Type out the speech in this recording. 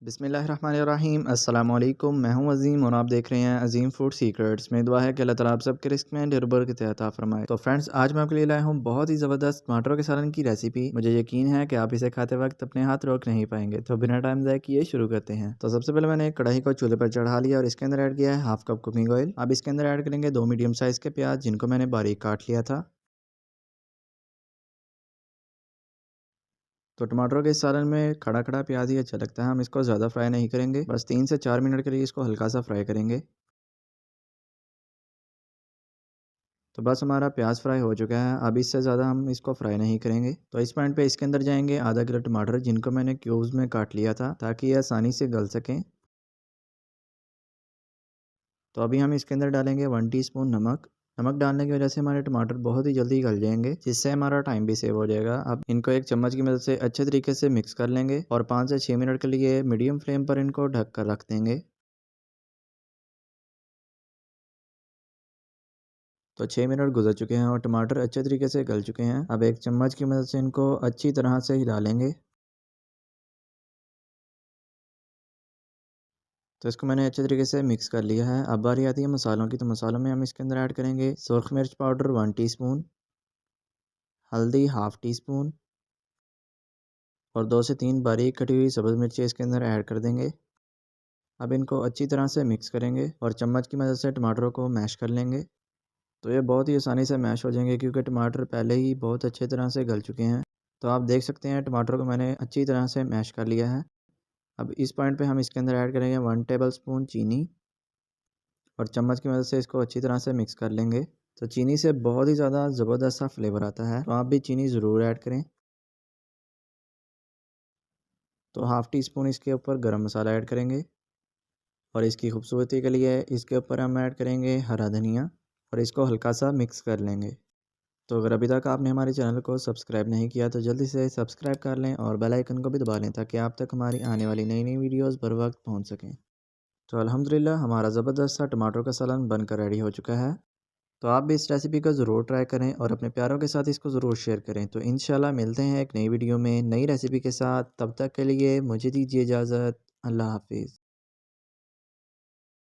बिस्मिल्लाहिर्रहमानिर्रहीम। अस्सलाम वालेकुम। मैं हूं अज़ीम और आप देख रहे हैं अज़ीम फूड सीक्रेट्स। में दुआ है कि अल्लाह ताला आप सबके रिस्क में ढेर बरकत अता फरमाए। तो फ्रेंड्स, आज मैं आपके लिए लाया हूं बहुत ही ज़बरदस्त टमाटर के सालन की रेसिपी। मुझे यकीन है कि आप इसे खाते वक्त अपने हाथ रोक नहीं पाएंगे। तो बिना टाइम ज़ाया किए शुरू करते हैं। तो सबसे पहले मैंने एक कढ़ाई को चूल्हे पर चढ़ा लिया और इसके अंदर ऐड किया है हाफ कप कुकिंग ऑयल। अब इसके अंदर ऐड करेंगे 2 मीडियम साइज़ के प्याज, जिनको मैंने बारीक काट लिया था। तो टमाटरों के इस सालन में खड़ा खड़ा प्याज ही अच्छा लगता है। हम इसको ज़्यादा फ्राई नहीं करेंगे, बस 3 से 4 मिनट के लिए इसको हल्का सा फ्राई करेंगे। तो बस हमारा प्याज फ्राई हो चुका है। अब इससे ज़्यादा हम इसको फ्राई नहीं करेंगे। तो इस पॉइंट पे इसके अंदर जाएंगे आधा किलो टमाटर, जिनको मैंने क्यूब्स में काट लिया था ताकि ये आसानी से गल सकें। तो अभी हम इसके अंदर डालेंगे 1 टीस्पून नमक। नमक डालने की वजह से हमारे टमाटर बहुत ही जल्दी गल जाएंगे, जिससे हमारा टाइम भी सेव हो जाएगा। अब इनको एक चम्मच की मदद से अच्छे तरीके से मिक्स कर लेंगे और 5 से 6 मिनट के लिए मीडियम फ्लेम पर इनको ढक कर रख देंगे। तो 6 मिनट गुजर चुके हैं और टमाटर अच्छे तरीके से गल चुके हैं। अब एक चम्मच की मदद से इनको अच्छी तरह से हिला लेंगे। तो इसको मैंने अच्छे तरीके से मिक्स कर लिया है। अब बारी आती है मसालों की। तो मसालों में हम इसके अंदर ऐड करेंगे सुरख मिर्च पाउडर 1 टीस्पून, हल्दी हाफ टी स्पून और 2 से 3 बारीक कटी हुई सब्ज़ मिर्ची इसके अंदर ऐड कर देंगे। अब इनको अच्छी तरह से मिक्स करेंगे और चम्मच की मदद से टमाटरों को मैश कर लेंगे। तो ये बहुत ही आसानी से मैश हो जाएंगे, क्योंकि टमाटर पहले ही बहुत अच्छे तरह से गल चुके हैं। तो आप देख सकते हैं टमाटर को मैंने अच्छी तरह से मैश कर लिया है। अब इस पॉइंट पे हम इसके अंदर ऐड करेंगे 1 टेबल स्पून चीनी और चम्मच की मदद से इसको अच्छी तरह से मिक्स कर लेंगे। तो चीनी से बहुत ही ज़्यादा ज़बरदस्त सा फ्लेवर आता है, तो आप भी चीनी ज़रूर ऐड करें। तो हाफ़ टी स्पून इसके ऊपर गरम मसाला ऐड करेंगे और इसकी खूबसूरती के लिए इसके ऊपर हम ऐड करेंगे हरा धनिया और इसको हल्का सा मिक्स कर लेंगे। तो अगर अभी तक आपने हमारे चैनल को सब्सक्राइब नहीं किया तो जल्दी से सब्सक्राइब कर लें और बेल आइकन को भी दबा लें, ताकि आप तक हमारी आने वाली नई नई वीडियोस बर वक्त पहुँच सकें। तो अल्हम्दुलिल्लाह हमारा ज़बरदस्त सा टमाटर का सालन बनकर रेडी हो चुका है। तो आप भी इस रेसिपी को ज़रूर ट्राई करें और अपने प्यारों के साथ इसको ज़रूर शेयर करें। तो इंशाल्लाह मिलते हैं एक नई वीडियो में नई रेसिपी के साथ। तब तक के लिए मुझे दीजिए इजाज़त। अल्लाह हाफ़िज़।